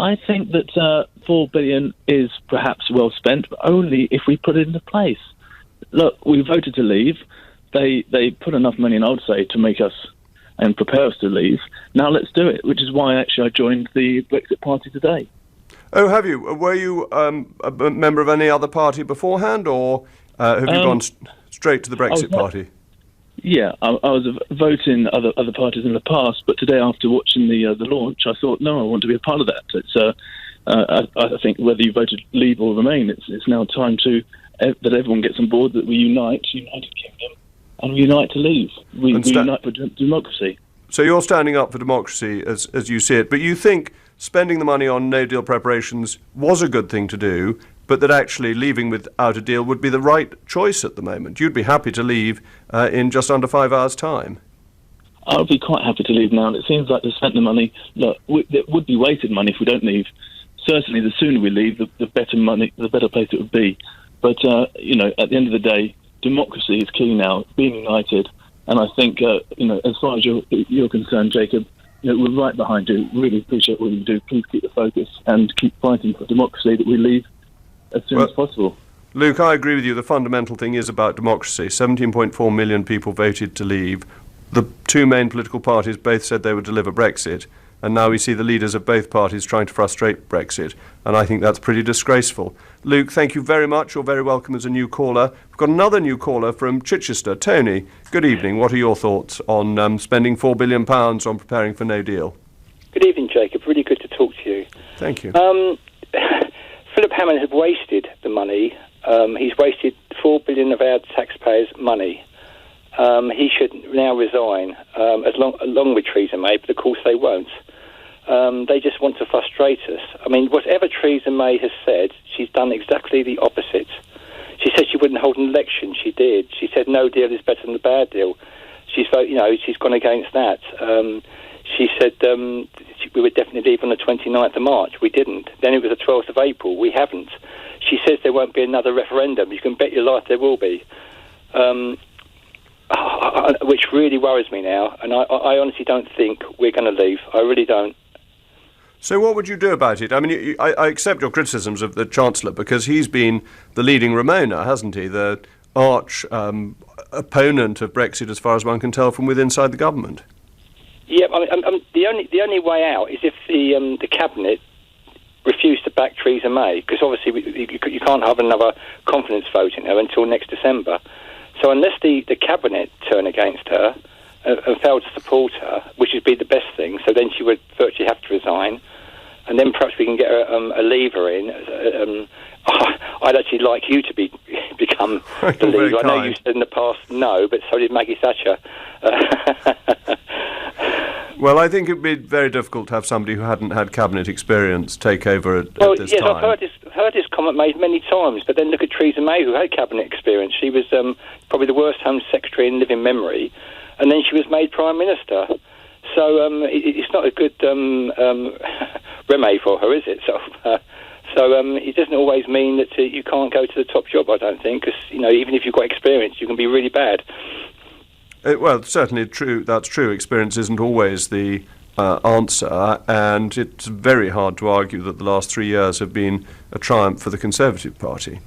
I think that 4 billion is perhaps well spent, but only if we put it into place. Look, we voted to leave. They put enough money in, I would say, to make us and prepare us to leave. Now let's do it, which is why actually I joined the Brexit Party today. Oh, have you? Were you a member of any other party beforehand, or have you gone straight to the Brexit Party? Yeah, I was voting other parties in the past, but today after watching the launch, I thought, no, I want to be a part of that. It's I think whether you voted leave or remain, it's now time that everyone gets on board, that we United Kingdom, and we unite to leave. We unite for democracy. So you're standing up for democracy as you see it, but you think spending the money on no-deal preparations was a good thing to do, but that actually leaving without a deal would be the right choice at the moment. You'd be happy to leave in just under 5 hours' time. I would be quite happy to leave now, and it seems like they've spent the money. Look, it would be wasted money if we don't leave. Certainly, the sooner we leave, the better money, the better place it would be. But at the end of the day, democracy is key now. Being united, and I think as far as you're concerned, Jacob, we're right behind you. Really appreciate what you do. Please keep the focus and keep fighting for democracy, that we leave as soon as possible. Luke, I agree with you. The fundamental thing is about democracy. 17.4 million people voted to leave. The two main political parties both said they would deliver Brexit, and now we see the leaders of both parties trying to frustrate Brexit, and I think that's pretty disgraceful. Luke, thank you very much. You're very welcome as a new caller. We've got another new caller from Chichester. Tony, good evening. What are your thoughts on spending £4 billion on preparing for no deal? Good evening, Jacob. Really good to talk to you. Thank you. Philip Hammond has wasted the money. He's wasted £4 billion of our taxpayers' money. He should now resign, along with Theresa May, but of course they won't. They just want to frustrate us. I mean, whatever Theresa May has said, she's done exactly the opposite. She said she wouldn't hold an election. She did. She said no deal is better than a bad deal. She's gone against that. She said we would definitely leave on the 29th of March. We didn't. Then it was the 12th of April. We haven't. She says there won't be another referendum. You can bet your life there will be. Which really worries me now. And I honestly don't think we're going to leave. I really don't. So what would you do about it? I mean, I accept your criticisms of the Chancellor, because he's been the leading Remoaner, hasn't he? The arch opponent of Brexit, as far as one can tell, from within inside the government. Yeah, the only way out is if the cabinet refused to back Theresa May, because obviously you can't have another confidence vote in her until next December. So unless the cabinet turn against her and fail to support her, which would be the best thing, so then she would virtually have to resign, and then perhaps we can get a leaver in. I'd actually like you to become the leader. I know you said in the past no, but so did Maggie Thatcher. Well, I think it would be very difficult to have somebody who hadn't had cabinet experience take over at this time. I've heard this comment made many times, but then look at Theresa May, who had cabinet experience. She was probably the worst Home Secretary in living memory, and then she was made Prime Minister. So it's not a good remedy for her, is it? So it doesn't always mean that you can't go to the top job, I don't think, because even if you've got experience, you can be really bad. Well, certainly true. That's true. Experience isn't always the answer, and it's very hard to argue that the last 3 years have been a triumph for the Conservative Party.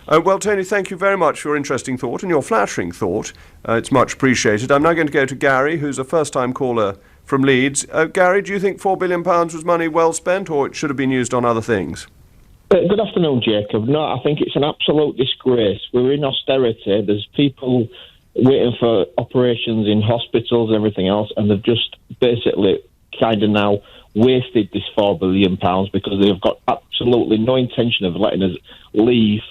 Well, Tony, thank you very much for your interesting thought and your flattering thought. It's much appreciated. I'm now going to go to Gary, who's a first-time caller from Leeds. Gary, do you think £4 billion was money well spent, or it should have been used on other things? Good afternoon, Jacob. No, I think it's an absolute disgrace. We're in austerity. There's people waiting for operations in hospitals and everything else, and they've just basically kind of now wasted this £4 billion because they've got absolutely no intention of letting us leave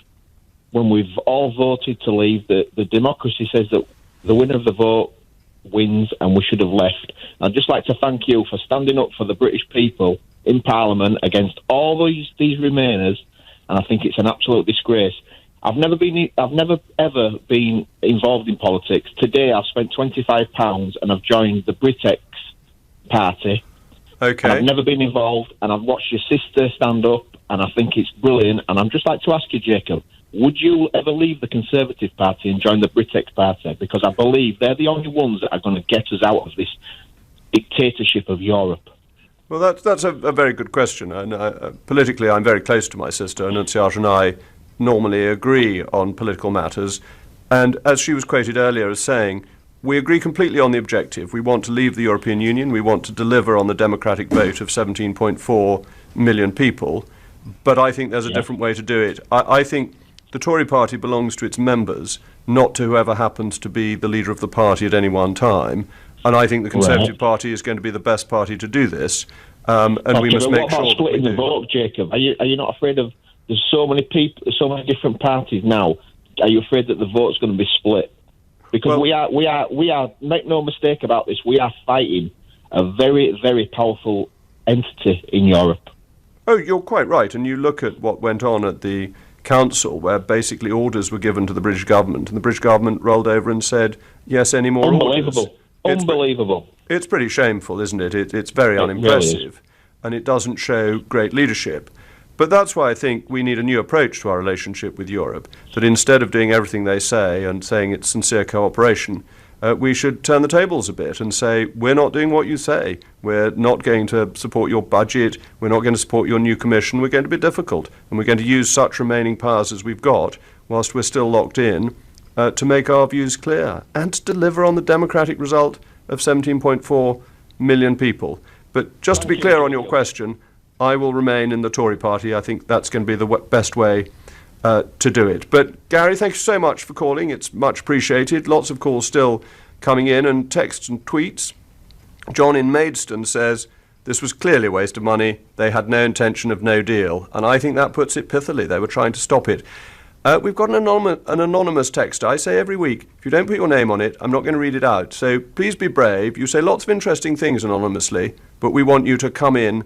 when we've all voted to leave. The democracy says that the winner of the vote wins and we should have left. I'd just like to thank you for standing up for the British people in Parliament against all these Remainers, and I think it's an absolute disgrace. I've never ever been involved in politics. Today I've spent £25 and I've joined the Britex party. Okay. And I've never been involved, and I've watched your sister stand up, and I think it's brilliant. And I'm just like to ask you, Jacob, would you ever leave the Conservative Party and join the Britex party? Because I believe they're the only ones that are going to get us out of this dictatorship of Europe. Well, that's a very good question. And politically, I'm very close to my sister. Annunciata and I normally agree on political matters. And as she was quoted earlier as saying, we agree completely on the objective. We want to leave the European Union. We want to deliver on the democratic vote of 17.4 million people. But I think there's a different way to do it. I think the Tory party belongs to its members, not to whoever happens to be the leader of the party at any one time. And I think the Conservative Party is going to be the best party to do this. And we must make sure. What about splitting the vote, Jacob? Are you not afraid of? There's so many people, so many different parties now. Are you afraid that the vote's going to be split? Because we are. Make no mistake about this. We are fighting a very, very powerful entity in Europe. Oh, you're quite right. And you look at what went on at the Council, where basically orders were given to the British government, and the British government rolled over and said, yes, any more orders. Unbelievable. It's pretty shameful, isn't it? It's very unimpressive, really, and it doesn't show great leadership. But that's why I think we need a new approach to our relationship with Europe, that instead of doing everything they say and saying it's sincere cooperation, we should turn the tables a bit and say, we're not doing what you say. We're not going to support your budget. We're not going to support your new commission. We're going to be difficult. And we're going to use such remaining powers as we've got, whilst we're still locked in, to make our views clear and to deliver on the democratic result of 17.4 million people. But just to be clear on your question, I will remain in the Tory party. I think that's going to be the best way to do it. But Gary, thank you so much for calling. It's much appreciated. Lots of calls still coming in, and texts and tweets. John in Maidstone says, this was clearly a waste of money. They had no intention of no deal. And I think that puts it pithily. They were trying to stop it. We've got an anonymous text. I say every week, if you don't put your name on it, I'm not going to read it out. So please be brave. You say lots of interesting things anonymously, but we want you to come in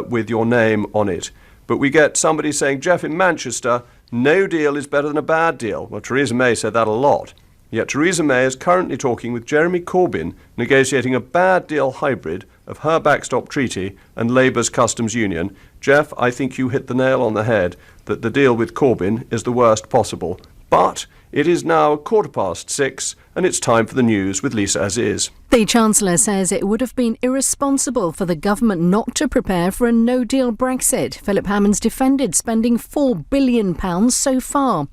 with your name on it. But we get somebody saying, Jeff in Manchester, no deal is better than a bad deal. Well, Theresa May said that a lot. Yet Theresa May is currently talking with Jeremy Corbyn, negotiating a bad deal hybrid of her backstop treaty and Labour's customs union. Jeff, I think you hit the nail on the head that the deal with Corbyn is the worst possible. But it is now 6:15, and it's time for the news with Lisa Aziz. The Chancellor says it would have been irresponsible for the government not to prepare for a no-deal Brexit. Philip Hammond's defended spending £4 billion so far.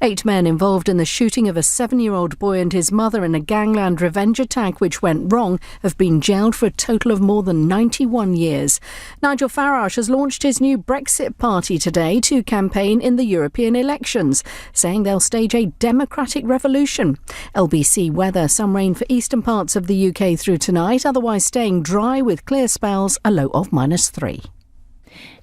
8 men involved in the shooting of a 7-year-old boy and his mother in a gangland revenge attack which went wrong have been jailed for a total of more than 91 years. Nigel Farage has launched his new Brexit party today to campaign in the European elections, saying they'll stage a democratic revolution. LBC weather, some rain for eastern parts of the UK through tonight, otherwise staying dry with clear spells, a low of -3.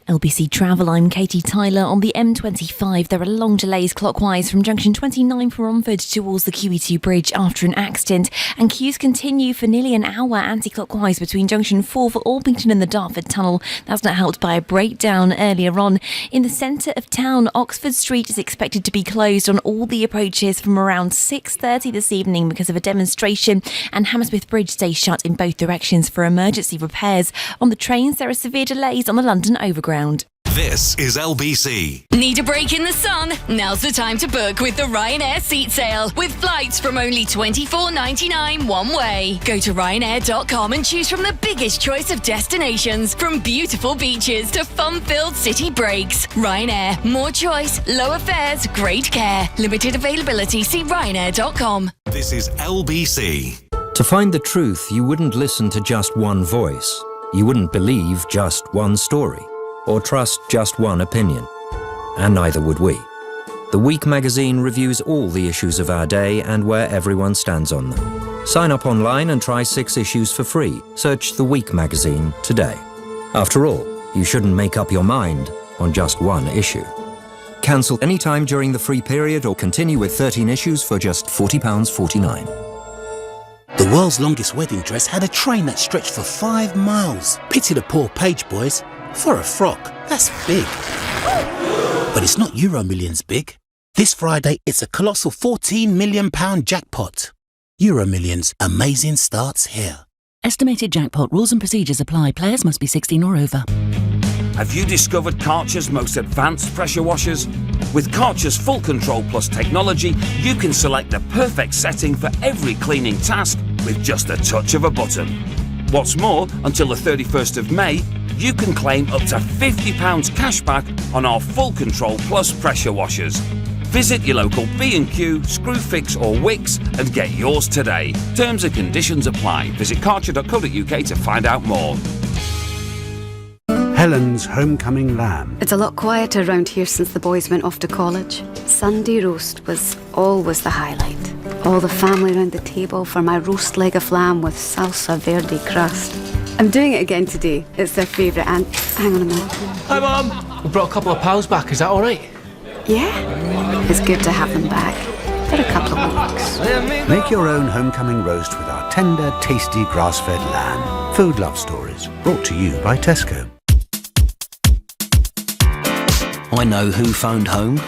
LBC Travel, I'm Katie Tyler. On the M25, there are long delays clockwise from junction 29 for Romford towards the QE2 bridge after an accident, and queues continue for nearly an hour anti-clockwise between junction 4 for Orpington and the Dartford Tunnel. That's not helped by a breakdown earlier on. In the centre of town, Oxford Street is expected to be closed on all the approaches from around 6:30 this evening because of a demonstration, and Hammersmith Bridge stays shut in both directions for emergency repairs. On the trains, there are severe delays on the London Overground. This is LBC. Need a break in the sun? Now's the time to book with the Ryanair seat sale, with flights from only $24.99 one way. Go to Ryanair.com and choose from the biggest choice of destinations, from beautiful beaches to fun-filled city breaks. Ryanair, more choice, lower fares, great care. Limited availability. See Ryanair.com. This is LBC. To find the truth, you wouldn't listen to just one voice. You wouldn't believe just one story, or trust just one opinion. And neither would we. The Week magazine reviews all the issues of our day and where everyone stands on them. Sign up online and try 6 issues for free. Search The Week magazine today. After all, you shouldn't make up your mind on just one issue. Cancel anytime during the free period or continue with 13 issues for just £40.49. The world's longest wedding dress had a train that stretched for 5 miles. Pity the poor page boys. For a frock, that's big. But it's not Euro Millions big. This Friday, it's a colossal £14 million jackpot. Euro Millions, amazing starts here. Estimated jackpot rules and procedures apply. Players must be 16 or over. Have you discovered Karcher's most advanced pressure washers? With Karcher's Full Control Plus technology, you can select the perfect setting for every cleaning task with just a touch of a button. What's more, until the 31st of May, you can claim up to £50 cashback on our Full Control Plus pressure washers. Visit your local B&Q, Screwfix or Wickes and get yours today. Terms and conditions apply. Visit karcher.co.uk to find out more. Helen's homecoming lamb. It's a lot quieter around here since the boys went off to college. Sunday roast was always the highlight. All the family around the table for my roast leg of lamb with salsa verde crust. I'm doing it again today. It's their favourite and... Hang on a minute. Hi, Mum. We brought a couple of pals back. Is that all right? Yeah. It's good to have them back. For a couple of weeks. Make your own homecoming roast with our tender, tasty grass-fed lamb. Food Love Stories. Brought to you by Tesco. I know who phoned home.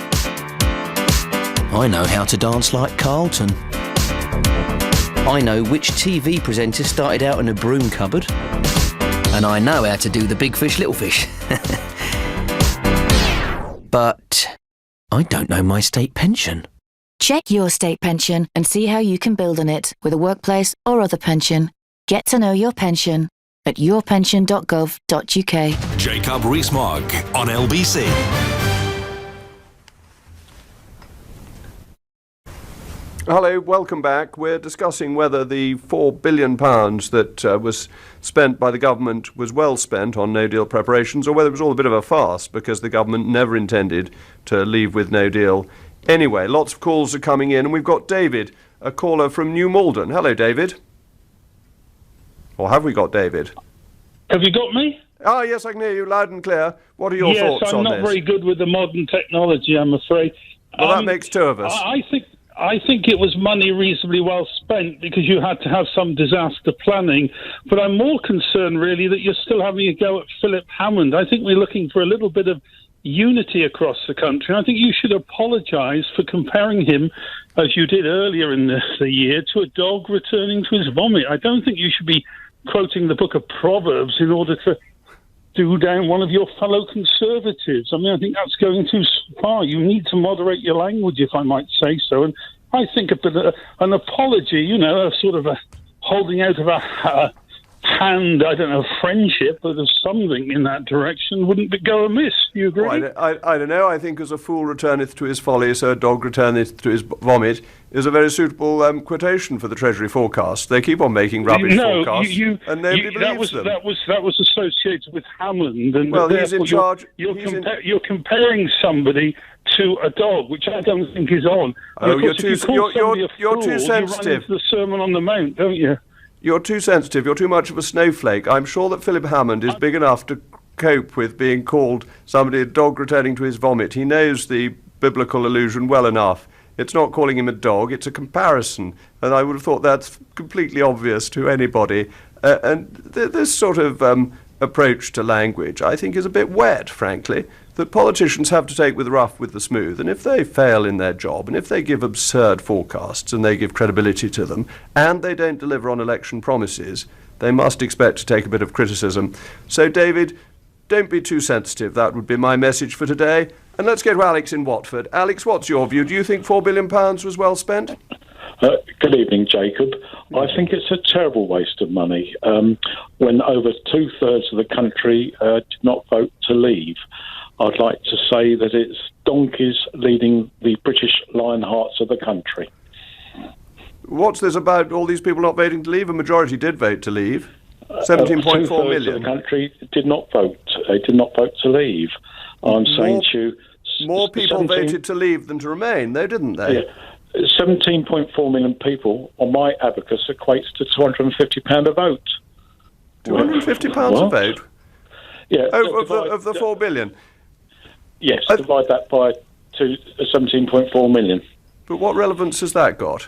I know how to dance like Carlton. I know which TV presenter started out in a broom cupboard. And I know how to do the big fish, little fish. But I don't know my state pension. Check your state pension and see how you can build on it with a workplace or other pension. Get to know your pension at yourpension.gov.uk. Jacob Rees-Mogg on LBC. Hello, welcome back. We're discussing whether the £4 billion that was spent by the government was well spent on no deal preparations, or whether it was all a bit of a farce because the government never intended to leave with no deal. Anyway, lots of calls are coming in, and we've got David, a caller from New Malden. Hello, David. Or have we got David? Have you got me? Ah, yes, I can hear you loud and clear. What are your thoughts on this? Yes, I'm not very good with the modern technology, I'm afraid. Well, that makes two of us. I think it was money reasonably well spent because you had to have some disaster planning. But I'm more concerned, really, that you're still having a go at Philip Hammond. I think we're looking for a little bit of unity across the country. I think you should apologise for comparing him, as you did earlier in the year, to a dog returning to his vomit. I don't think you should be quoting the book of Proverbs in order to do down one of your fellow Conservatives. I mean, I think that's going too far. You need to moderate your language, if I might say so. And I think a bit of an apology, a sort of a holding out of a hand, I don't know, friendship, but of something in that direction wouldn't go amiss. Do you agree? Well, I don't know. I think as a fool returneth to his folly, so a dog returneth to his vomit is a very suitable quotation for the Treasury forecast. They keep on making rubbish forecasts, and nobody believes them. That was associated with Hamland, and well, he's in charge. You're comparing somebody to a dog, which I don't think is on. Oh, you're too sensitive. You run into the Sermon on the Mount, don't you? You're too sensitive. You're too much of a snowflake. I'm sure that Philip Hammond is big enough to cope with being called somebody a dog returning to his vomit. He knows the biblical allusion well enough. It's not calling him a dog, it's a comparison. And I would have thought that's completely obvious to anybody. And this sort of approach to language, I think, is a bit wet, frankly, that politicians have to take with the rough with the smooth. And if they fail in their job, and if they give absurd forecasts and they give credibility to them, and they don't deliver on election promises, they must expect to take a bit of criticism. So, David, don't be too sensitive. That would be my message for today. And let's go to Alex in Watford. Alex, what's your view? Do you think £4 billion was well spent? Good evening, Jacob. I think it's a terrible waste of money when over two-thirds of the country did not vote to leave. I'd like to say that it's donkeys leading the British Lionhearts of the country. What's this about all these people not voting to leave? A majority did vote to leave. 17.4 million. Of the country did not vote. They did not vote to leave. I'm saying to you... More people voted to leave than to remain, though, didn't they? Yeah. 17.4 million people on my abacus equates to £250 a vote. £250 a vote? Yeah. Of the 4 billion? Yes, divide that by 17.4 million. But what relevance has that got?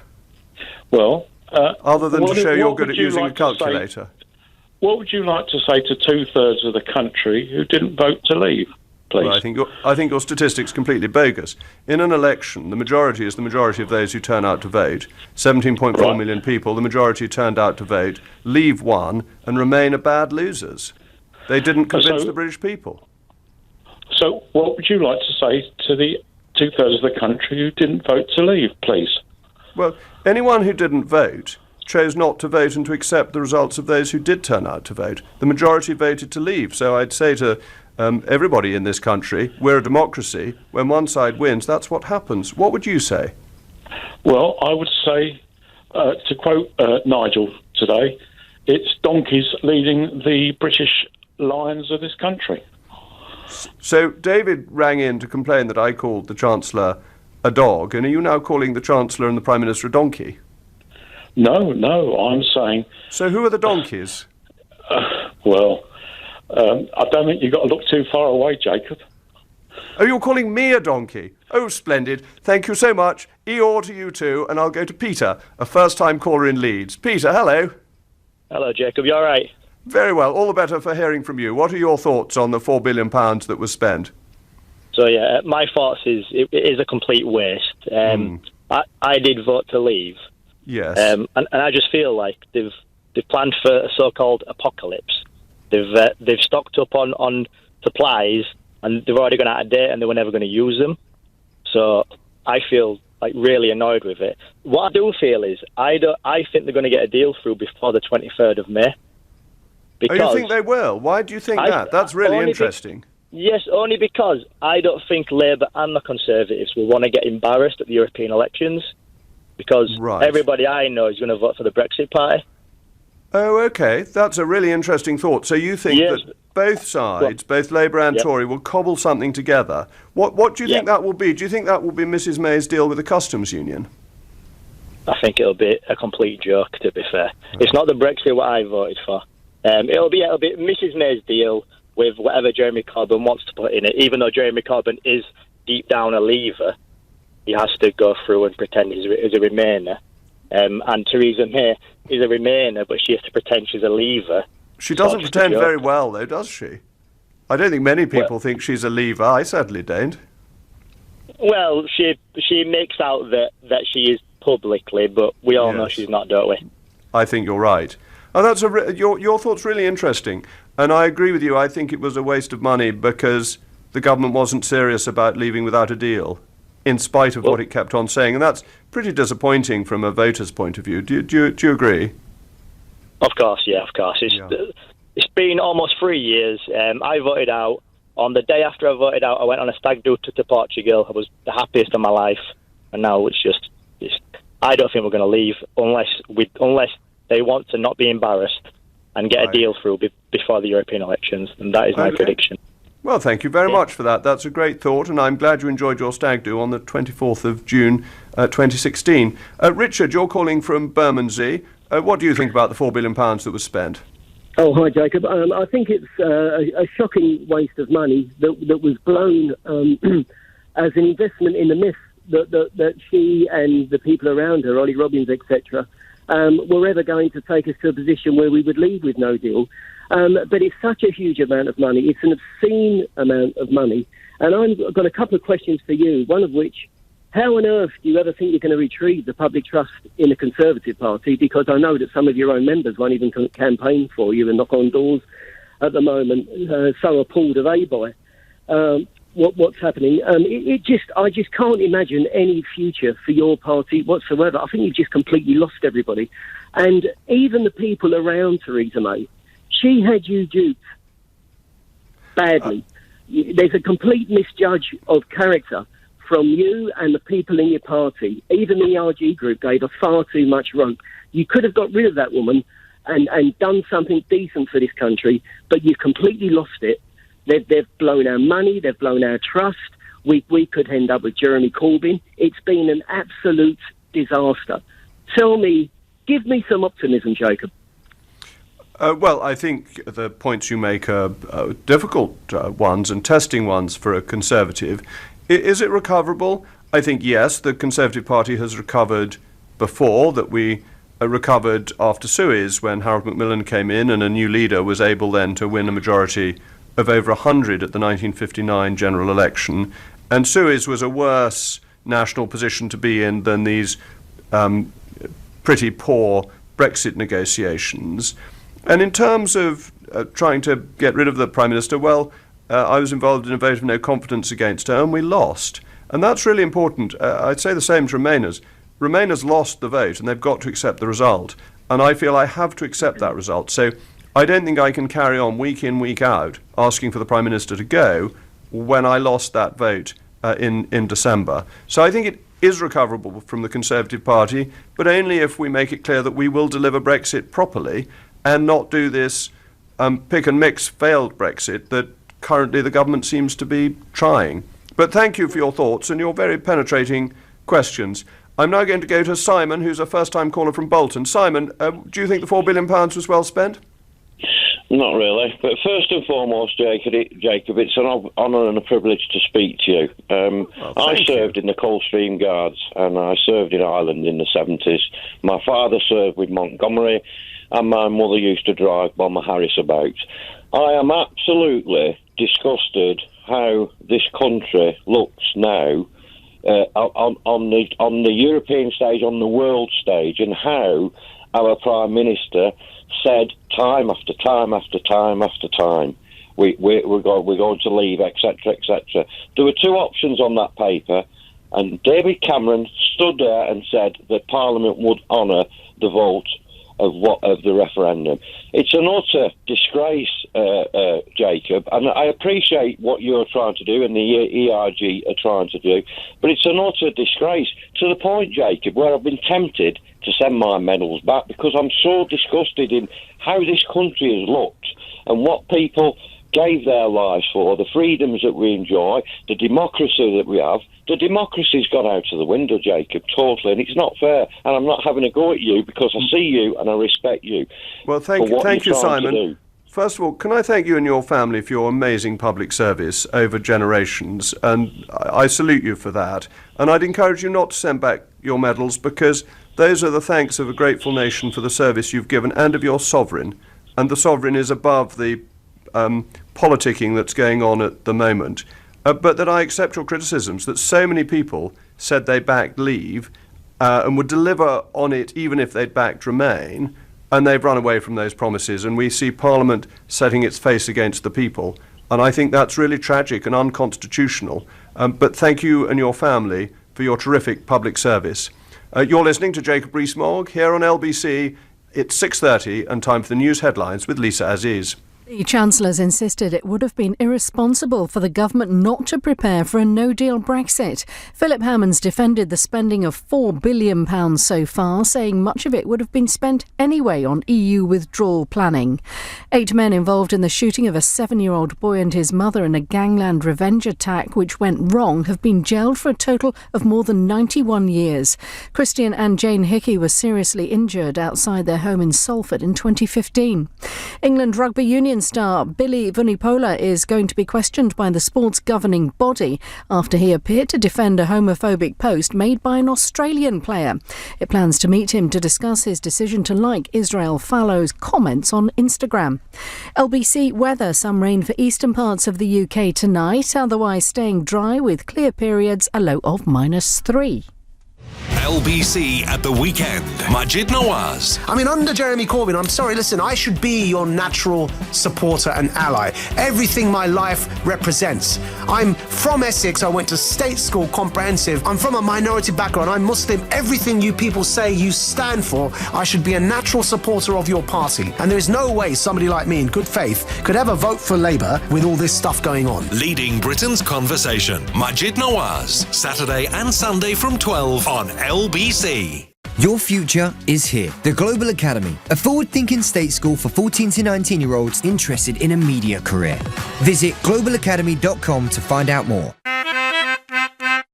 Well... other than to show you're good at using a calculator. What would you like to say to two-thirds of the country who didn't vote to leave, please? Well, I think your statistics completely bogus. In an election, the majority is the majority of those who turn out to vote. 17.4 million people, the majority turned out to vote, leave one, and remain are bad losers. They didn't convince the British people. So what would you like to say to the two-thirds of the country who didn't vote to leave, please? Well, anyone who didn't vote chose not to vote and to accept the results of those who did turn out to vote. The majority voted to leave. So I'd say to everybody in this country, we're a democracy. When one side wins, that's what happens. What would you say? Well, I would say, to quote Nigel today, it's donkeys leading the British lions of this country. So David rang in to complain that I called the Chancellor a dog, and are you now calling the Chancellor and the Prime Minister a donkey? No, I'm saying... So who are the donkeys? I don't think you've got to look too far away, Jacob. Oh, you're calling me a donkey? Oh, splendid. Thank you so much. Eeyore to you too, and I'll go to Peter, a first-time caller in Leeds. Peter, hello. Hello, Jacob. You all right? Very well. All the better for hearing from you. What are your thoughts on the £4 billion that was spent? So, yeah, my thoughts is it is a complete waste. I did vote to leave. Yes. And I just feel like they've planned for a so-called apocalypse. They've stocked up on supplies, and they've already gone out of date, and they were never going to use them. So I feel like really annoyed with it. What I do feel is I think they're going to get a deal through before the 23rd of May. Because you think they will? Why do you think that? That's really interesting. Yes, only because I don't think Labour and the Conservatives will want to get embarrassed at the European elections, because everybody I know is going to vote for the Brexit party. Oh, OK. That's a really interesting thought. So you think that both sides, both Labour and Tory, will cobble something together. What do you think that will be? Do you think that will be Mrs May's deal with the customs union? I think it'll be a complete joke, to be fair. It's not the Brexit what I voted for. It'll be Mrs May's deal with whatever Jeremy Corbyn wants to put in it. Even though Jeremy Corbyn is deep down a leaver, he has to go through and pretend he's a Remainer. And Theresa May is a Remainer, but she has to pretend she's a leaver. She doesn't pretend very well, though, does she? I don't think many people think she's a leaver. I certainly don't. Well, she makes out that she is publicly, but we all know she's not, don't we? I think you're right. Oh, that's your thought's really interesting, and I agree with you. I think it was a waste of money because the government wasn't serious about leaving without a deal, in spite of what it kept on saying, and that's pretty disappointing from a voter's point of view. Do you agree? Of course, yeah, of course. It's been almost 3 years. I voted out. On the day after I voted out, I went on a stag do to Portugal. I was the happiest of my life, and now I don't think we're going to leave unless they want to not be embarrassed and get a deal through before the European elections, and that is my prediction. Well, thank you very much for that. That's a great thought, and I'm glad you enjoyed your stag do on the 24th of June 2016. Richard, you're calling from Bermondsey. What do you think about the £4 billion that was spent? Oh, hi, Jacob. I think it's a shocking waste of money that was blown as an investment in the myth that she and the people around her, Ollie Robbins, etc., were ever going to take us to a position where we would leave with no deal. But it's such a huge amount of money. It's an obscene amount of money. And I've got a couple of questions for you, one of which, how on earth do you ever think you're going to retrieve the public trust in the Conservative Party? Because I know that some of your own members won't even campaign for you and knock on doors at the moment. So appalled are they by what's happening. I just can't imagine any future for your party whatsoever. I think you've just completely lost everybody. And even the people around Theresa May, she had you duped badly. There's a complete misjudge of character from you and the people in your party. Even the ERG group gave her far too much rope. You could have got rid of that woman and done something decent for this country, but you've completely lost it. They've blown our money, they've blown our trust. We could end up with Jeremy Corbyn. It's been an absolute disaster. Give me some optimism, Jacob. Well, I think the points you make are difficult ones and testing ones for a Conservative. Is it recoverable? I think yes, the Conservative Party has recovered before, that we recovered after Suez when Harold Macmillan came in and a new leader was able then to win a majority of over 100 at the 1959 general election. And Suez was a worse national position to be in than these pretty poor Brexit negotiations. And in terms of trying to get rid of the Prime Minister, well, I was involved in a vote of no confidence against her, and we lost. And that's really important. I'd say the same to Remainers. Remainers lost the vote, and they've got to accept the result. and I feel I have to accept that result. So I don't think I can carry on week in, week out, asking for the Prime Minister to go when I lost that vote in December. So I think it is recoverable from the Conservative Party, but only if we make it clear that we will deliver Brexit properly and not do this pick and mix failed Brexit that currently the government seems to be trying. But thank you for your thoughts and your very penetrating questions. I'm now going to go to Simon, who's a first-time caller from Bolton. Simon, do you think the £4 billion was well spent? Not really, but first and foremost, Jacob, it's an honour and a privilege to speak to you. I served in the Coldstream Guards, and I served in Ireland in the 70s. My father served with Montgomery, and my mother used to drive Bomber Harris about. I am absolutely disgusted how this country looks now on the European stage, on the world stage, and how our Prime Minister said time after time after time after time, we're going to leave, etc., etc. There were two options on that paper, and David Cameron stood there and said that Parliament would honour the vote of the referendum. It's an utter disgrace, Jacob, and I appreciate what you're trying to do and the ERG are trying to do, but it's an utter disgrace to the point, Jacob, where I've been tempted to send my medals back because I'm so disgusted in how this country has looked and what people gave their lives for, the freedoms that we enjoy, the democracy that we have. The democracy's gone out of the window, Jacob, totally, and it's not fair. And I'm not having a go at you because I see you and I respect you. Well, thank you, Simon. First of all, can I thank you and your family for your amazing public service over generations, and I salute you for that. And I'd encourage you not to send back your medals because those are the thanks of a grateful nation for the service you've given and of your sovereign. And the sovereign is above the politicking that's going on at the moment. But that I accept your criticisms that so many people said they backed leave and would deliver on it even if they'd backed remain, and they've run away from those promises, and we see Parliament setting its face against the people. And I think that's really tragic and unconstitutional. But thank you and your family for your terrific public service. You're listening to Jacob Rees-Mogg here on LBC. It's 6:30 and time for the news headlines with Lisa Aziz. The Chancellor's insisted it would have been irresponsible for the government not to prepare for a no-deal Brexit. Philip Hammond's defended the spending of £4 billion so far, saying much of it would have been spent anyway on EU withdrawal planning. 8 men involved in the shooting of a 7-year-old boy and his mother in a gangland revenge attack which went wrong have been jailed for a total of more than 91 years. Christian and Jane Hickey were seriously injured outside their home in Salford in 2015. England Rugby Union star Billy Vunipola is going to be questioned by the sport's governing body after he appeared to defend a homophobic post made by an Australian player. It plans to meet him to discuss his decision to like Israel Fallow's comments on Instagram. LBC weather, some rain for eastern parts of the UK tonight, otherwise staying dry with clear periods, a low of -3. LBC at the weekend. Majid Nawaz. I mean, under Jeremy Corbyn, I'm sorry, listen, I should be your natural supporter and ally. Everything my life represents. I'm from Essex. I went to state school, comprehensive. I'm from a minority background. I'm Muslim. Everything you people say you stand for, I should be a natural supporter of your party. And there is no way somebody like me in good faith could ever vote for Labour with all this stuff going on. Leading Britain's conversation. Majid Nawaz. Saturday and Sunday from 12 on LBC. Your future is here. The Global Academy, a forward-thinking state school for 14 to 19-year-olds interested in a media career. Visit globalacademy.com to find out more.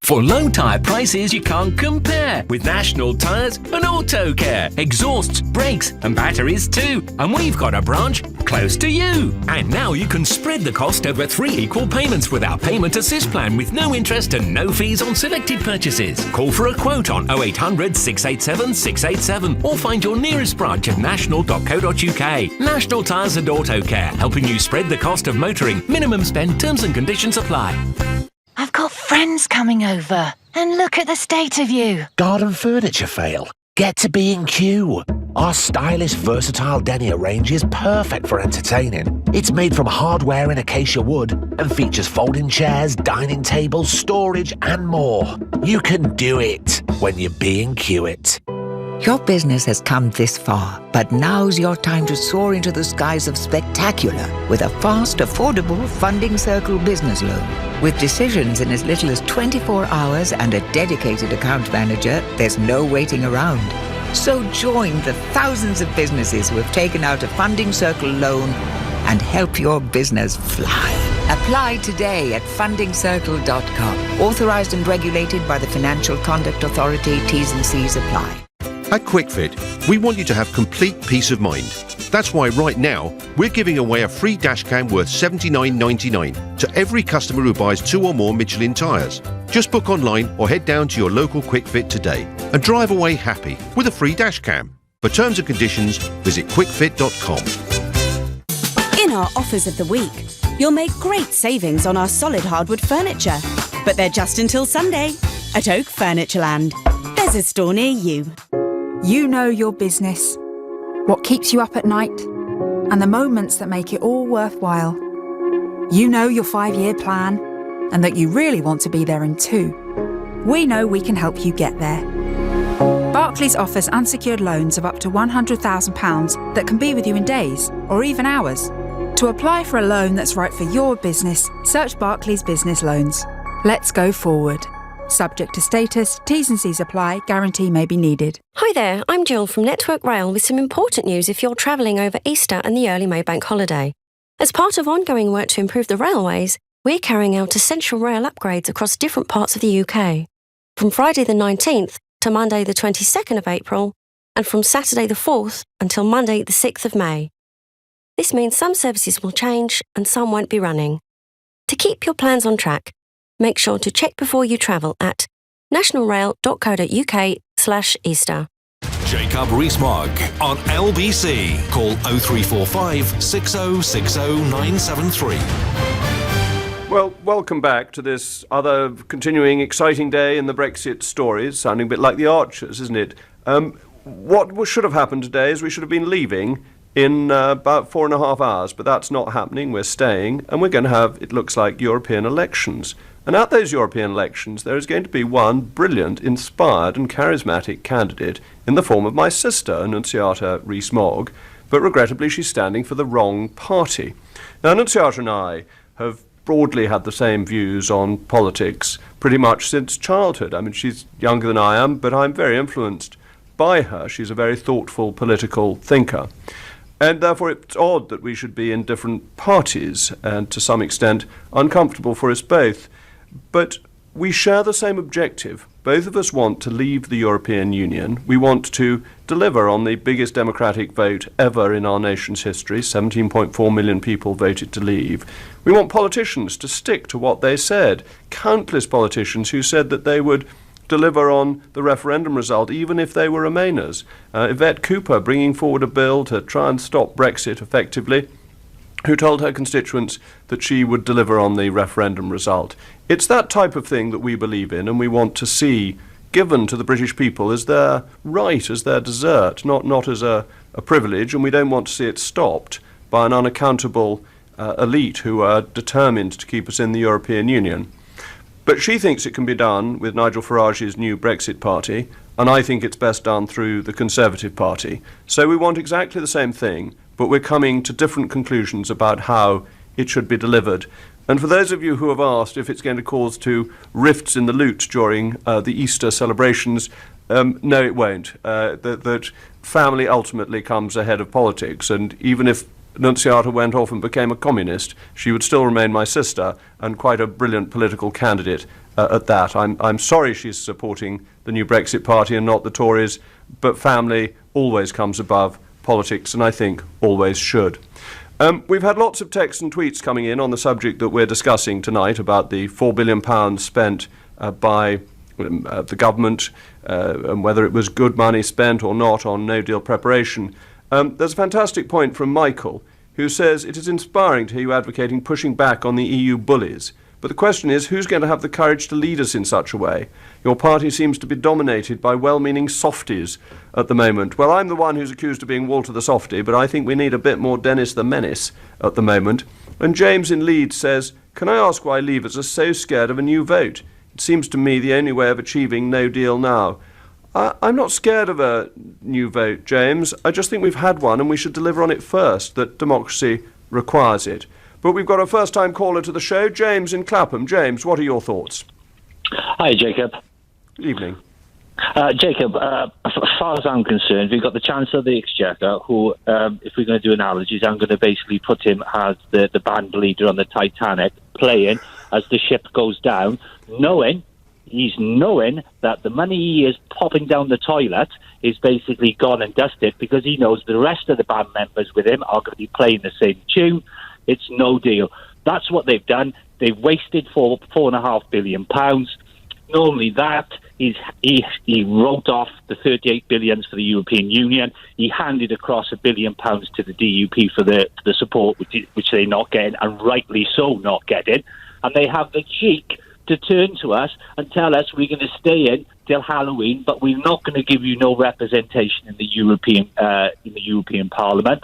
For low tyre prices you can't compare with National Tyres and Auto Care. Exhausts, brakes and batteries too. And we've got a branch close to you. And now you can spread the cost over 3 equal payments with our payment assist plan with no interest and no fees on selected purchases. Call for a quote on 0800 687 687 or find your nearest branch at national.co.uk. National Tyres and Auto Care, helping you spread the cost of motoring. Minimum spend, terms and conditions apply. I've got friends coming over, and look at the state of you. Garden furniture fail? Get to B&Q. Our stylish, versatile denier range is perfect for entertaining. It's made from hardware and acacia wood and features folding chairs, dining tables, storage and more. You can do it when you B&Q it. Your business has come this far, but now's your time to soar into the skies of spectacular with a fast, affordable Funding Circle business loan. With decisions in as little as 24 hours and a dedicated account manager, there's no waiting around. So join the thousands of businesses who have taken out a Funding Circle loan and help your business fly. Apply today at fundingcircle.com. Authorized and regulated by the Financial Conduct Authority. T's and C's apply. At QuickFit, we want you to have complete peace of mind. That's why right now, we're giving away a free dashcam worth $79.99 to every customer who buys 2 or more Michelin tyres. Just book online or head down to your local QuickFit today and drive away happy with a free dashcam. For terms and conditions, visit quickfit.com. In our offers of the week, you'll make great savings on our solid hardwood furniture. But they're just until Sunday at Oak Furnitureland. There's a store near you. You know your business, what keeps you up at night, and the moments that make it all worthwhile. You know your 5-year plan, and that you really want to be there in 2. We know we can help you get there. Barclays offers unsecured loans of up to £100,000 that can be with you in days or even hours. To apply for a loan that's right for your business, search Barclays Business Loans. Let's go forward. Subject to status, T's and C's apply, guarantee may be needed. Hi there, I'm Jill from Network Rail with some important news if you're travelling over Easter and the early May bank holiday. As part of ongoing work to improve the railways, we're carrying out essential rail upgrades across different parts of the UK. From Friday the 19th to Monday the 22nd of April, and from Saturday the 4th until Monday the 6th of May. This means some services will change and some won't be running. To keep your plans on track, make sure to check before you travel at nationalrail.co.uk/Easter. Jacob Rees-Mogg on LBC. Call 0345 6060 973. Well, welcome back to this other continuing exciting day in the Brexit stories, sounding a bit like the Archers, isn't it? What should have happened today is we should have been leaving in about 4.5 hours, but that's not happening. We're staying, and we're going to have, it looks like, European elections. And at those European elections, there is going to be one brilliant, inspired and charismatic candidate in the form of my sister, Annunziata Rees-Mogg, but regrettably she's standing for the wrong party. Now, Annunziata and I have broadly had the same views on politics pretty much since childhood. I mean, she's younger than I am, but I'm very influenced by her. She's a very thoughtful political thinker. And therefore it's odd that we should be in different parties and to some extent uncomfortable for us both. But we share the same objective. Both of us want to leave the European Union. We want to deliver on the biggest democratic vote ever in our nation's history. 17.4 million people voted to leave. We want politicians to stick to what they said. Countless politicians who said that they would deliver on the referendum result, even if they were Remainers. Yvette Cooper bringing forward a bill to try and stop Brexit effectively, who told her constituents that she would deliver on the referendum result. It's that type of thing that we believe in and we want to see given to the British people as their right, as their desert, not as a privilege, and we don't want to see it stopped by an unaccountable elite who are determined to keep us in the European Union. But she thinks it can be done with Nigel Farage's new Brexit party, and I think it's best done through the Conservative Party. So we want exactly the same thing, but we're coming to different conclusions about how it should be delivered. And for those of you who have asked if it's going to cause to rifts in the lute during the Easter celebrations, no, it won't. That family ultimately comes ahead of politics, and even if Annunziata went off and became a communist, she would still remain my sister and quite a brilliant political candidate at that. I'm sorry she's supporting the new Brexit party and not the Tories, but family always comes above politics, and I think always should. We've had lots of texts and tweets coming in on the subject that we're discussing tonight about the £4 billion spent by the government and whether it was good money spent or not on no-deal preparation. There's a fantastic point from Michael, who says, it is inspiring to hear you advocating pushing back on the EU bullies. But the question is, who's going to have the courage to lead us in such a way? Your party seems to be dominated by well-meaning softies at the moment. Well, I'm the one who's accused of being Walter the Softy, but I think we need a bit more Dennis the Menace at the moment. And James in Leeds says, can I ask why Leavers are so scared of a new vote? It seems to me the only way of achieving no deal now. I'm not scared of a new vote, James. I just think we've had one and we should deliver on it first, that democracy requires it. But we've got a first-time caller to the show, James in Clapham. James, what are your thoughts? Hi, Jacob. Evening. Jacob, as far as I'm concerned, we've got the Chancellor of the Exchequer, who, if we're going to do analogies, I'm going to basically put him as the band leader on the Titanic, playing as the ship goes down, knowing that the money he is popping down the toilet is basically gone and dusted, because he knows the rest of the band members with him are going to be playing the same tune. It's no deal. That's what they've done. They've wasted £4.5 billion. Not only that, he wrote off the 38 billion for the European Union. He handed across £1 billion to the DUP for the support, which they're not getting, and rightly so not getting. And they have the cheek to turn to us and tell us we're going to stay in till Halloween, but we're not going to give you no representation in the European Parliament.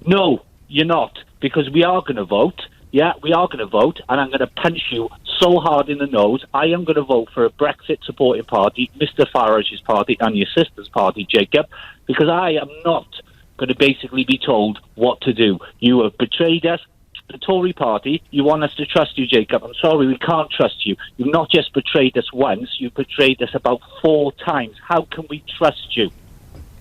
No, you're not, because we are going to vote. Yeah, we are going to vote, and I'm going to punch you so hard in the nose. I am going to vote for a Brexit-supporting party, Mr. Farage's party and your sister's party, Jacob, because I am not going to basically be told what to do. You have betrayed us. The Tory party, you want us to trust you, Jacob. I'm sorry, we can't trust you. You've not just betrayed us once, you've betrayed us about 4 times. How can we trust you?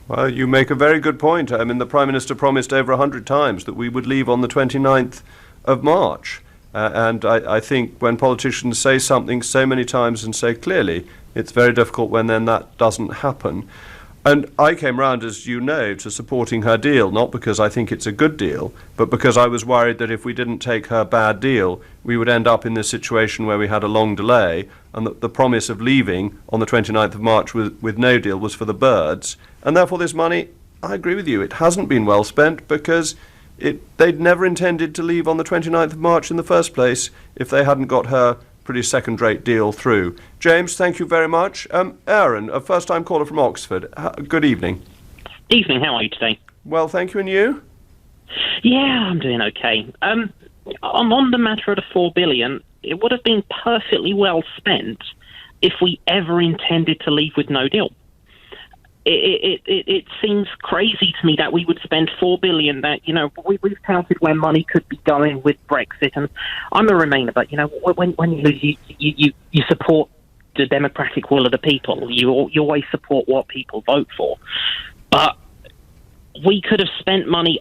Well, you make a very good point. I mean, the Prime Minister promised over 100 times that we would leave on the 29th of March. And I think when politicians say something so many times and so clearly, it's very difficult when then that doesn't happen. And I came round, as you know, to supporting her deal, not because I think it's a good deal, but because I was worried that if we didn't take her bad deal, we would end up in this situation where we had a long delay, and that the promise of leaving on the 29th of March with no deal was for the birds. And therefore this money, I agree with you, it hasn't been well spent, because they'd never intended to leave on the 29th of March in the first place if they hadn't got her pretty second-rate deal through. James, thank you very much. Aaron, a first-time caller from Oxford. Good evening. Evening, how are you today? Well, thank you, and you? Yeah, I'm doing okay. On the matter of the $4 billion, it would have been perfectly well spent if we ever intended to leave with no deal. It seems crazy to me that we would spend $4 billion. That we've counted where money could be going with Brexit, and I'm a Remainer. But when you lose, you support the democratic will of the people. You always support what people vote for. But we could have spent money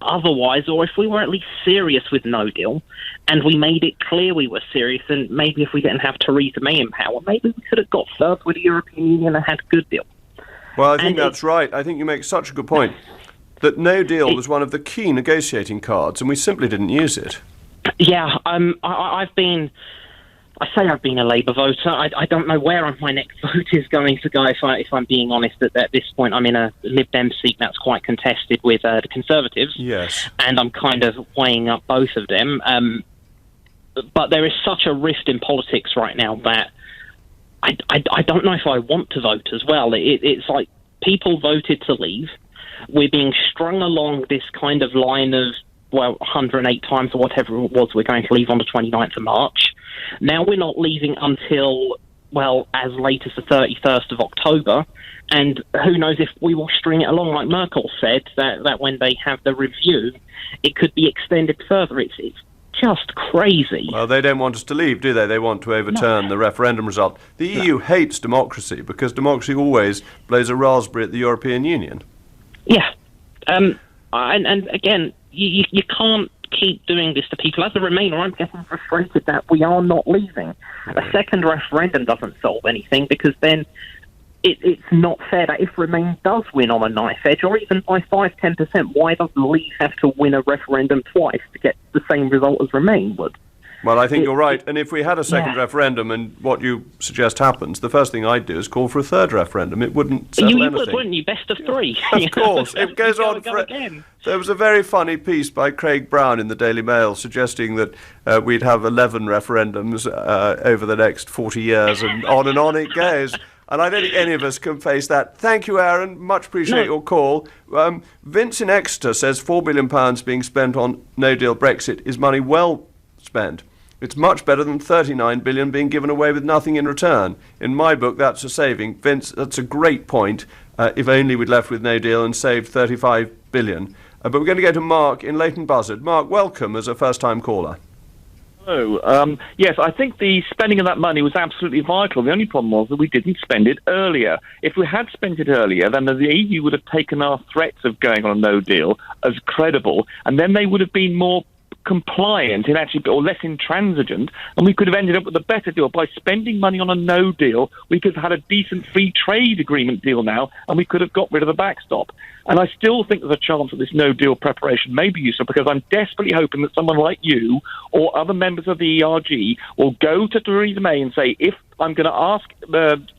otherwise, or if we were at least serious with no deal, and we made it clear we were serious, and maybe if we didn't have Theresa May in power, maybe we could have got further with the European Union and had a good deal. Well, I think that's right. I think you make such a good point that no deal was one of the key negotiating cards, and we simply didn't use it. Yeah, I've been a Labour voter. I don't know where my next vote is going to go, if I'm being honest. At this point, I'm in a Lib Dem seat that's quite contested with the Conservatives. Yes. And I'm kind of weighing up both of them. But there is such a rift in politics right now that I don't know if I want to vote as well. It's like people voted to leave. We're being strung along this kind of line of, 108 times or whatever it was, we're going to leave on the 29th of March. Now we're not leaving until, as late as the 31st of October. And who knows if we will string it along, like Merkel said, that when they have the review, it could be extended further. It's just crazy. Well, they don't want us to leave, do they? They want to overturn the referendum result. The EU hates democracy because democracy always blows a raspberry at the European Union. Yeah. And again, you can't keep doing this to people. As a Remainer, I'm getting frustrated that we are not leaving. A second referendum doesn't solve anything, because then it's not fair that if Remain does win on a knife edge, or even by 5-10%, why does Leave have to win a referendum twice to get the same result as Remain would? Well, I think you're right. And if we had a second referendum and what you suggest happens, the first thing I'd do is call for a third referendum. It wouldn't settle anything. You would, wouldn't you? Best of three. Of course. It goes on for... There was a very funny piece by Craig Brown in the Daily Mail suggesting that we'd have 11 referendums over the next 40 years, and on it goes. And I don't think any of us can face that. Thank you, Aaron. Much appreciate your call. Vince in Exeter says £4 billion being spent on no-deal Brexit is money well spent. It's much better than 39 billion being given away with nothing in return. In my book, that's a saving. Vince, that's a great point. If only we'd left with no deal and saved 35 billion. But we're going to go to Mark in Leighton Buzzard. Mark, welcome as a first-time caller. Hello. Yes, I think the spending of that money was absolutely vital. The only problem was that we didn't spend it earlier. If we had spent it earlier, then the EU would have taken our threats of going on a no deal as credible, and then they would have been more compliant or less intransigent, and we could have ended up with a better deal. By spending money on a no deal, we could have had a decent free trade agreement deal now, and we could have got rid of the backstop. And I still think there's a chance that this no deal preparation may be useful, because I'm desperately hoping that someone like you or other members of the ERG will go to Theresa May and say, if I'm going to ask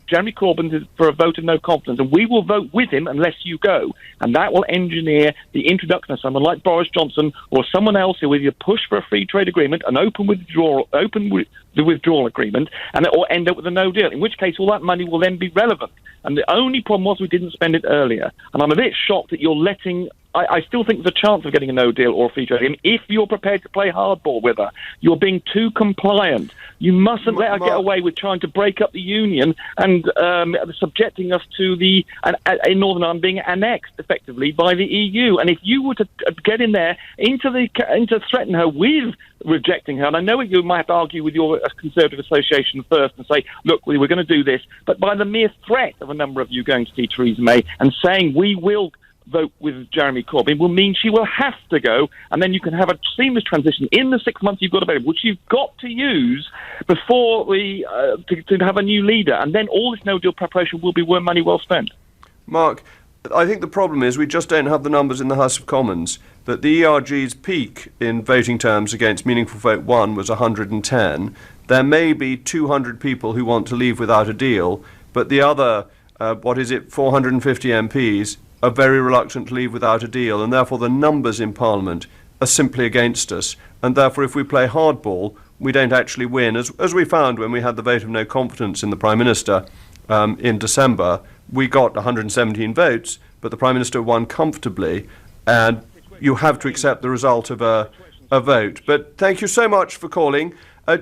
Jeremy Corbyn for a vote of no confidence, and we will vote with him unless you go. And that will engineer the introduction of someone like Boris Johnson or someone else who will either push for a free trade agreement, an open the withdrawal agreement, and it will end up with a no deal, in which case all that money will then be relevant. And the only problem was we didn't spend it earlier. And I'm a bit shocked that you're letting... I still think there's a chance of getting a no deal or a free trade agreement if you're prepared to play hardball with her. You're being too compliant. You mustn't let her get away with trying to break up the union and subjecting us to in Northern Ireland being annexed effectively by the EU. And if you were to get in there into threaten her with rejecting her, and I know you might have to argue with your Conservative Association first and say, look, we're going to do this, but by the mere threat of a number of you going to see Theresa May and saying we will vote with Jeremy Corbyn will mean she will have to go, and then you can have a seamless transition in the 6 months you've got available, which you've got to use before to have a new leader, and then all this no-deal preparation will be money well spent. Mark, I think the problem is we just don't have the numbers in the House of Commons. That the ERG's peak in voting terms against Meaningful Vote 1 was 110. There may be 200 people who want to leave without a deal, but the other, 450 MPs are very reluctant to leave without a deal, and therefore the numbers in Parliament are simply against us. And therefore, if we play hardball, we don't actually win. As we found when we had the vote of no confidence in the Prime Minister in December, we got 117 votes, but the Prime Minister won comfortably, and you have to accept the result of a vote. But thank you so much for calling.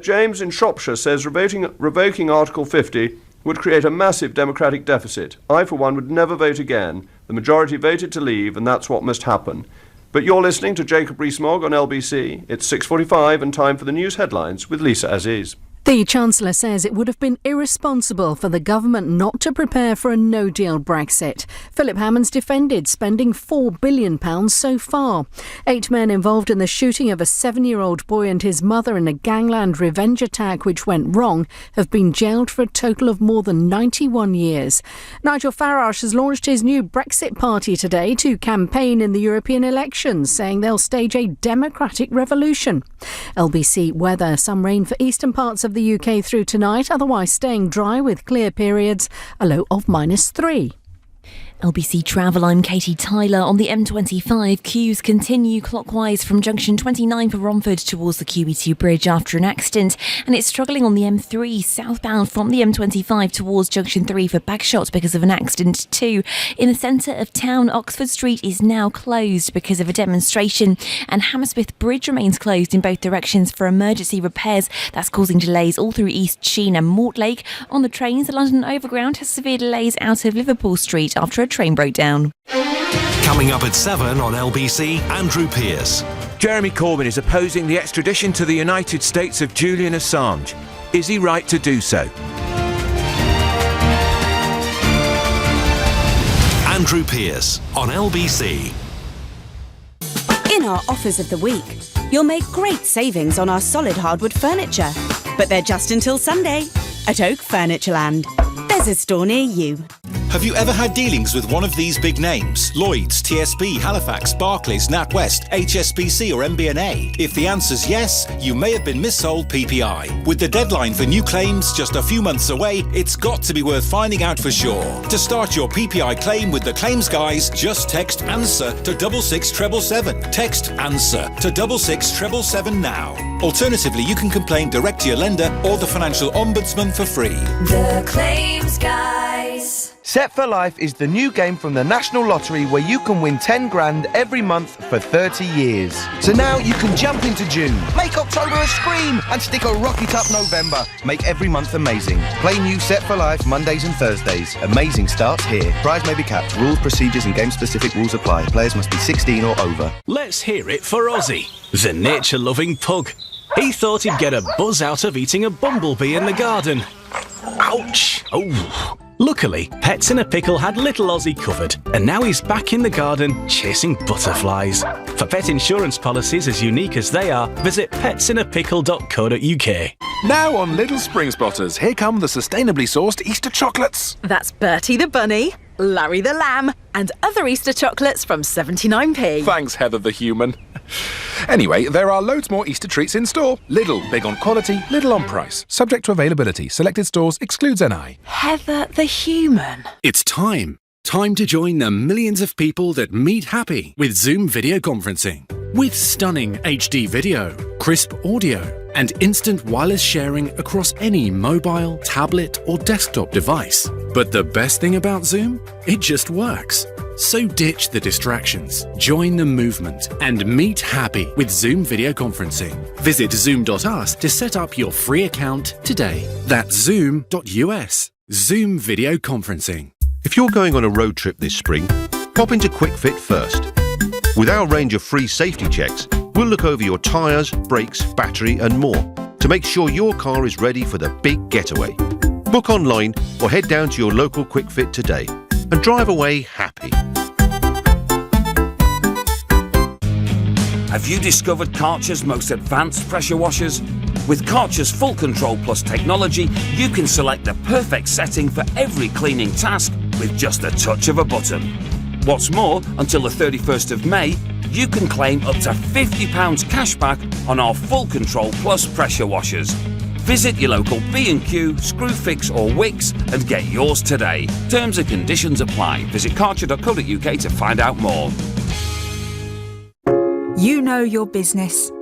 James in Shropshire says revoking Article 50 would create a massive democratic deficit. I, for one, would never vote again. The majority voted to leave, and that's what must happen. But you're listening to Jacob Rees-Mogg on LBC. It's 6:45 and time for the news headlines with Lisa Aziz. The Chancellor says it would have been irresponsible for the government not to prepare for a no-deal Brexit. Philip Hammond's defended spending £4 billion so far. 8 men involved in the shooting of a 7-year-old boy and his mother in a gangland revenge attack which went wrong have been jailed for a total of more than 91 years. Nigel Farage has launched his new Brexit party today to campaign in the European elections, saying they'll stage a democratic revolution. LBC weather, some rain for eastern parts of the UK through tonight, otherwise staying dry with clear periods, a low of -3. LBC Travel, I'm Katie Tyler. On the M25, queues continue clockwise from junction 29 for Romford towards the QE2 bridge after an accident, and it's struggling on the M3 southbound from the M25 towards junction 3 for Bagshot because of an accident too. In the centre of town, Oxford Street is now closed because of a demonstration, and Hammersmith Bridge remains closed in both directions for emergency repairs. That's causing delays all through East Sheen and Mortlake. On the trains, the London Overground has severe delays out of Liverpool Street after a train broke down. Coming up at 7 on LBC, Andrew Pearce. Jeremy Corbyn is opposing the extradition to the United States of Julian Assange. Is he right to do so? Andrew Pearce on LBC. In our offers of the week, you'll make great savings on our solid hardwood furniture. But they're just until Sunday at Oak Furnitureland. There's a store near you. Have you ever had dealings with one of these big names? Lloyds, TSB, Halifax, Barclays, NatWest, HSBC or MBNA? If the answer's yes, you may have been missold PPI. With the deadline for new claims just a few months away, it's got to be worth finding out for sure. To start your PPI claim with the claims guys, just text ANSWER to 66777. Text ANSWER to 66777 now. Alternatively, you can complain direct to your lender or the Financial Ombudsman for free. The Claims Guy. Dice. Set for Life is the new game from the National Lottery where you can win 10 grand every month for 30 years. So now you can jump into June, make October a scream, and stick a rocket up November. Make every month amazing. Play new Set for Life Mondays and Thursdays. Amazing starts here. Prize may be capped. Rules, procedures and game-specific rules apply. Players must be 16 or over. Let's hear it for Ozzy, the nature-loving pug. He thought he'd get a buzz out of eating a bumblebee in the garden. Ouch! Oh. Luckily, Pets in a Pickle had little Ozzy covered, and now he's back in the garden chasing butterflies. For pet insurance policies as unique as they are, visit petsinapickle.co.uk. Now on Little Spring Spotters, here come the sustainably sourced Easter chocolates. That's Bertie the Bunny, Larry the Lamb, and other Easter chocolates from 79p. Thanks, Heather the Human. Anyway, there are loads more Easter treats in store. Lidl, big on quality, little on price. Subject to availability. Selected stores excludes NI. Heather the Human. It's time. Time to join the millions of people that meet happy with Zoom video conferencing. With stunning HD video, crisp audio, and instant wireless sharing across any mobile, tablet, or desktop device. But the best thing about Zoom? It just works. So ditch the distractions, join the movement, and meet happy with Zoom video conferencing. Visit zoom.us to set up your free account today. That's zoom.us. Zoom video conferencing. If you're going on a road trip this spring, pop into QuickFit first. With our range of free safety checks, we'll look over your tyres, brakes, battery and more to make sure your car is ready for the big getaway. Book online or head down to your local QuickFit today and drive away happy. Have you discovered Karcher's most advanced pressure washers? With Karcher's Full Control Plus technology, you can select the perfect setting for every cleaning task with just the touch of a button. What's more, until the 31st of May, you can claim up to £50 cashback on our Full Control Plus pressure washers. Visit your local B&Q, Screwfix or Wickes and get yours today. Terms and conditions apply. Visit karcher.co.uk to find out more. You know your business,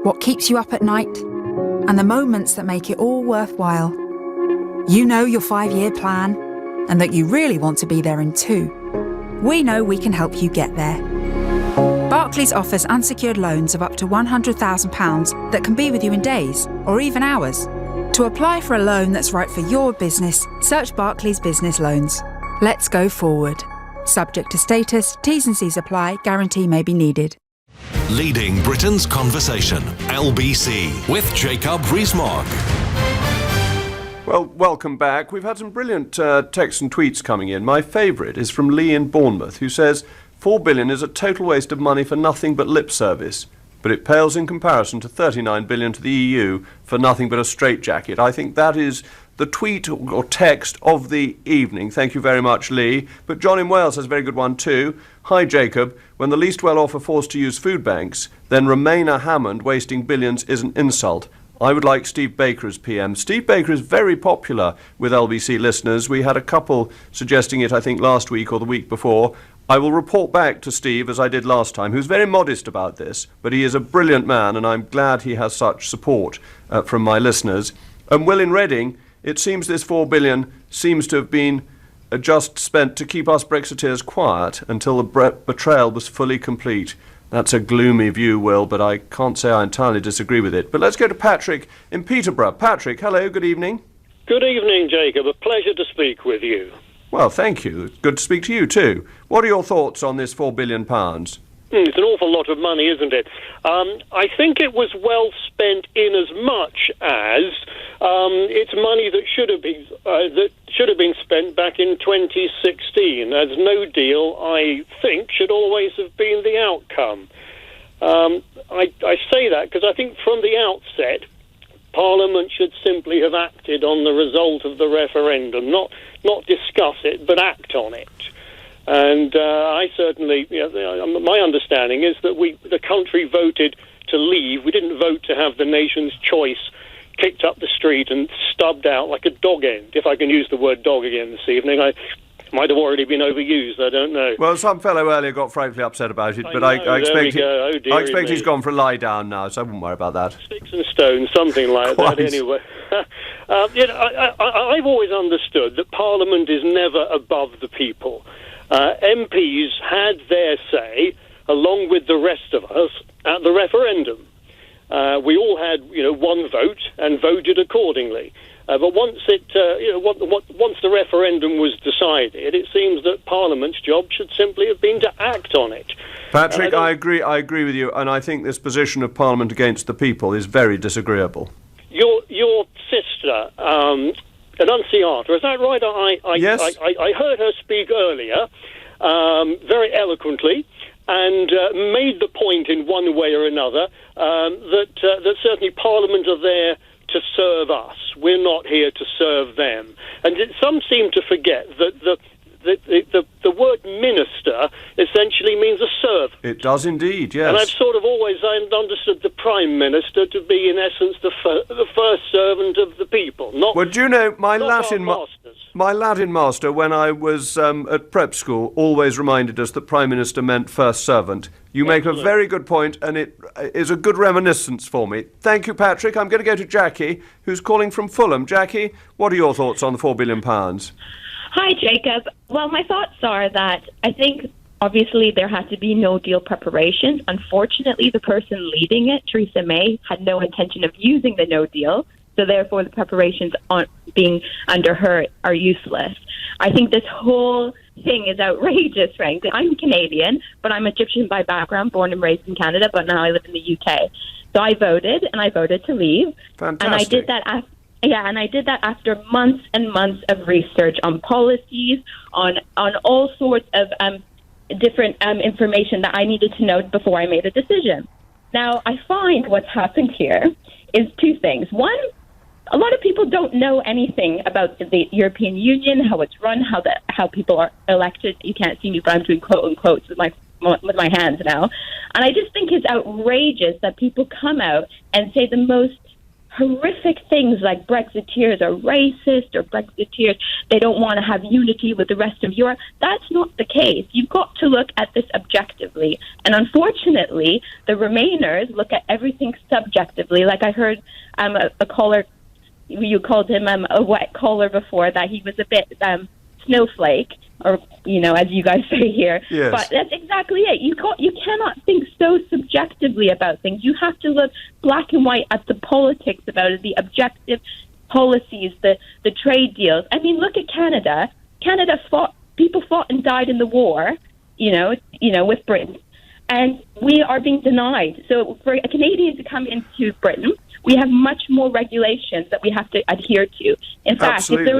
what keeps you up at night, and the moments that make it all worthwhile. You know your 5-year plan, and that you really want to be there in 2. We know we can help you get there. Barclays offers unsecured loans of up to £100,000 that can be with you in days or even hours. To apply for a loan that's right for your business, search Barclays Business Loans. Let's go forward. Subject to status, T's and C's apply, guarantee may be needed. Leading Britain's conversation, LBC, with Jacob Rees-Mogg. Well, welcome back. We've had some brilliant texts and tweets coming in. My favourite is from Lee in Bournemouth, who says, 4 billion is a total waste of money for nothing but lip service, but it pales in comparison to 39 billion to the EU for nothing but a straitjacket. I think that is the tweet or text of the evening. Thank you very much, Lee. But John in Wales has a very good one too. Hi, Jacob. When the least well-off are forced to use food banks, then Remainer Hammond wasting billions is an insult. I would like Steve Baker as PM. Steve Baker is very popular with LBC listeners. We had a couple suggesting it, I think, last week or the week before. I will report back to Steve, as I did last time, who's very modest about this, but he is a brilliant man, and I'm glad he has such support from my listeners. And Will in Reading, it seems this 4 billion seems to have been just spent to keep us Brexiteers quiet until the betrayal was fully complete. That's a gloomy view, Will, but I can't say I entirely disagree with it. But let's go to Patrick in Peterborough. Patrick, hello, good evening. Good evening, Jacob. A pleasure to speak with you. Well, thank you. Good to speak to you too. What are your thoughts on this £4 billion? It's an awful lot of money, isn't it? I think it was well spent in as much as it's money that should have been spent back in 2016. As no deal, I think, should always have been the outcome. I say that because I think from the outset, Parliament should simply have acted on the result of the referendum, not discuss it, but act on it. And I certainly, my understanding is that the country voted to leave. We didn't vote to have the nation's choice kicked up the street and stubbed out like a dog end, if I can use the word dog again this evening. I might have already been overused, I don't know. Well, some fellow earlier got frankly upset about it, but I expect he's gone for a lie down now, so I wouldn't worry about that. Sticks and stones, something like that, anyway. I've always understood that Parliament is never above the people. MPs had their say, along with the rest of us, at the referendum. We all had, one vote and voted accordingly. But once once the referendum was decided, it seems that Parliament's job should simply have been to act on it. Patrick, I agree with you, and I think this position of Parliament against the people is very disagreeable. Your sister, Annunciata, is that right? Yes. I heard her speak earlier, very eloquently, and made the point in one way or another that certainly Parliament are there to serve us. We're not here to serve them. And some seem to forget that the word minister essentially means a servant. It does indeed, yes. And I've sort of always understood the Prime Minister to be, in essence, the first servant of the people. Well, do you know, my Latin master, when I was at prep school, always reminded us that Prime Minister meant first servant. You make a very good point, and it is a good reminiscence for me. Thank you, Patrick. I'm going to go to Jackie, who's calling from Fulham. Jackie, what are your thoughts on the £4 billion? Hi, Jacob. Well, my thoughts are that I think obviously there had to be no deal preparations. Unfortunately, the person leading it, Theresa May, had no intention of using the no deal. So therefore, the preparations being under her are useless. I think this whole thing is outrageous, frankly. I'm Canadian, but I'm Egyptian by background, born and raised in Canada, but now I live in the UK. So I voted, and I voted to leave. Fantastic. And I did that after months and months of research on policies, on all sorts of different information that I needed to know before I made a decision. Now, I find what's happened here is two things. One, a lot of people don't know anything about the European Union, how it's run, how people are elected. You can't see me, but I'm doing quote unquotes with my hands now. And I just think it's outrageous that people come out and say the most horrific things like Brexiteers are racist or Brexiteers, they don't want to have unity with the rest of Europe. That's not the case. You've got to look at this objectively. And unfortunately, the Remainers look at everything subjectively. Like I heard a caller, you called him a wet caller before, that he was a bit snowflake, or, as you guys say here. Yes. But that's exactly it. You cannot think so subjectively about things. You have to look black and white at the politics about it, the objective policies, the trade deals. I mean, look at Canada. People fought and died in the war, with Britain. And we are being denied. So for a Canadian to come into Britain, we have much more regulations that we have to adhere to. In fact, Absolutely.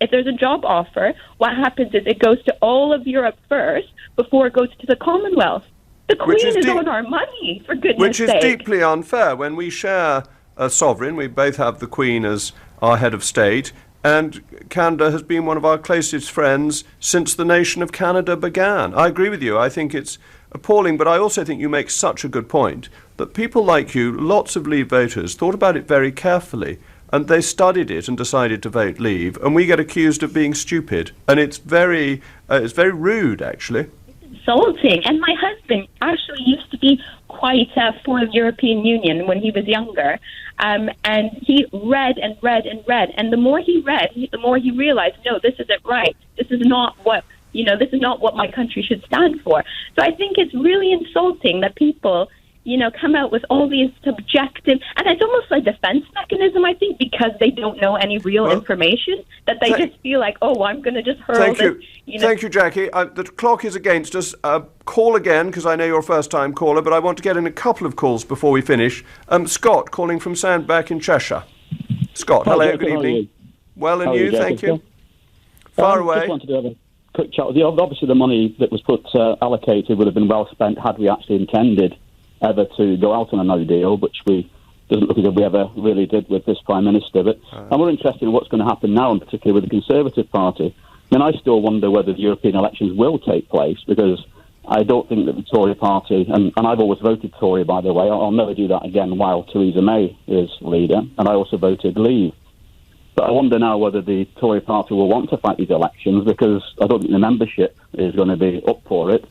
if there's a job offer, what happens is it goes to all of Europe first before it goes to the Commonwealth. The Queen is on our money, for goodness sake. Which is deeply unfair. When we share a sovereign, we both have the Queen as our head of state, and Canada has been one of our closest friends since the nation of Canada began. I agree with you. I think it's appalling, but I also think you make such a good point that people like you, lots of Leave voters, thought about it very carefully, and they studied it and decided to vote Leave, and we get accused of being stupid, and it's very rude, actually. Insulting. And my husband actually used to be quite for the European Union when he was younger, and he read and read and read, and the more he read, the more he realized, no, this isn't right. This is not what my country should stand for. So I think it's really insulting that people come out with all these subjective, and it's almost like a defense mechanism, I think, because they don't know any real information, that they just feel like, I'm going to just hurl this. Thank you, Jackie. The clock is against us. Call again, because I know you're a first-time caller, but I want to get in a couple of calls before we finish. Scott, calling from Sandbach in Cheshire. Scott, hello, good evening. Well, and you, thank you. Far away. Just wanted to have a quick chat with you. Obviously, the money that was allocated would have been well spent had we actually intended ever to go out on a no deal, which doesn't look as if we ever really did with this Prime Minister. But I'm more interested in what's going to happen now, and particularly with the Conservative Party. I still wonder whether the European elections will take place, because I don't think that the Tory Party, and I've always voted Tory, by the way, I'll never do that again while Theresa May is leader, and I also voted Leave. But I wonder now whether the Tory Party will want to fight these elections, because I don't think the membership is going to be up for it.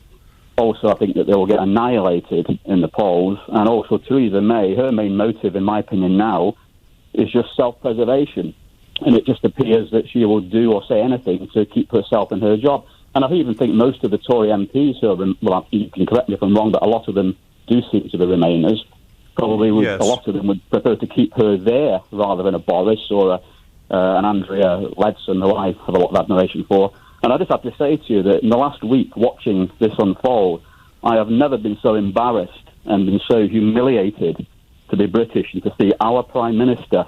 Also, I think that they will get annihilated in the polls. And also, Theresa May, her main motive, in my opinion now, is just self-preservation. And it just appears that she will do or say anything to keep herself and her job. And I even think most of the Tory MPs who are, well, you can correct me if I'm wrong, but a lot of them do seem to be Remainers. Probably a lot of them would prefer to keep her there rather than a Boris or an Andrea Leadsom, who I have a lot of admiration for. And I just have to say to you that in the last week, watching this unfold, I have never been so embarrassed and been so humiliated to be British and to see our Prime Minister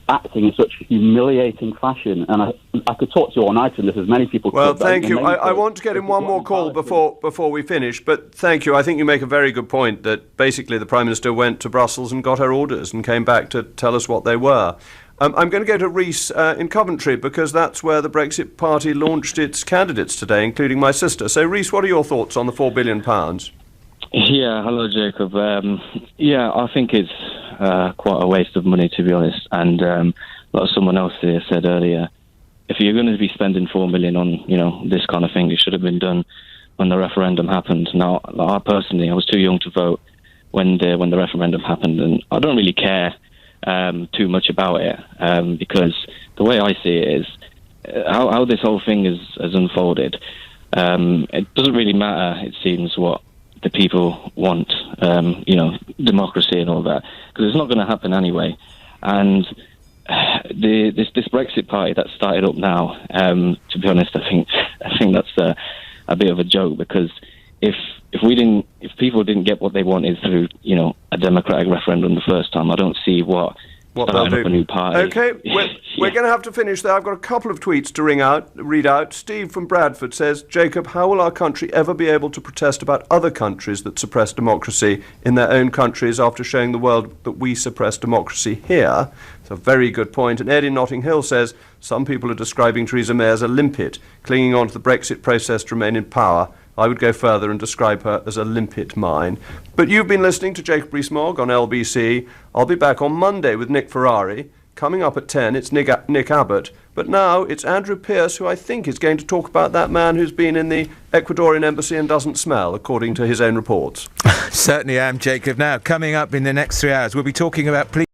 acting in such humiliating fashion. And I could talk to you all night on this, as many people Well, could. thank you. I want to get in one more call before we finish, but thank you. I think you make a very good point that basically the Prime Minister went to Brussels and got her orders and came back to tell us what they were. I'm going to go to Rees in Coventry, because that's where the Brexit Party launched its candidates today, including my sister. So, Rees, what are your thoughts on the £4 billion? Yeah, hello, Jacob. I think it's quite a waste of money, to be honest. And like someone else here said earlier, if you're going to be spending $4 million on, this kind of thing, it should have been done when the referendum happened. Now, I was too young to vote when the referendum happened, and I don't really care too much about it, because the way I see it is how this whole thing has unfolded. It doesn't really matter, it seems, what the people want, democracy and all that, because it's not going to happen anyway. And this Brexit party that started up now, to be honest, I think that's a bit of a joke, because if people didn't get what they wanted through, a democratic referendum the first time, I don't see what they'll do. A new party. Okay, we're going to have to finish there. I've got a couple of tweets to read out. Steve from Bradford says, Jacob, how will our country ever be able to protest about other countries that suppress democracy in their own countries after showing the world that we suppress democracy here? It's a very good point. And Ed in Notting Hill says, some people are describing Theresa May as a limpet, clinging on to the Brexit process to remain in power. I would go further and describe her as a limpet mine. But you've been listening to Jacob Rees-Mogg on LBC. I'll be back on Monday with Nick Ferrari. Coming up at 10, it's Nick Abbott. But now it's Andrew Pearce, who I think is going to talk about that man who's been in the Ecuadorian embassy and doesn't smell, according to his own reports. Certainly am, Jacob. Now, coming up in the next 3 hours, we'll be talking about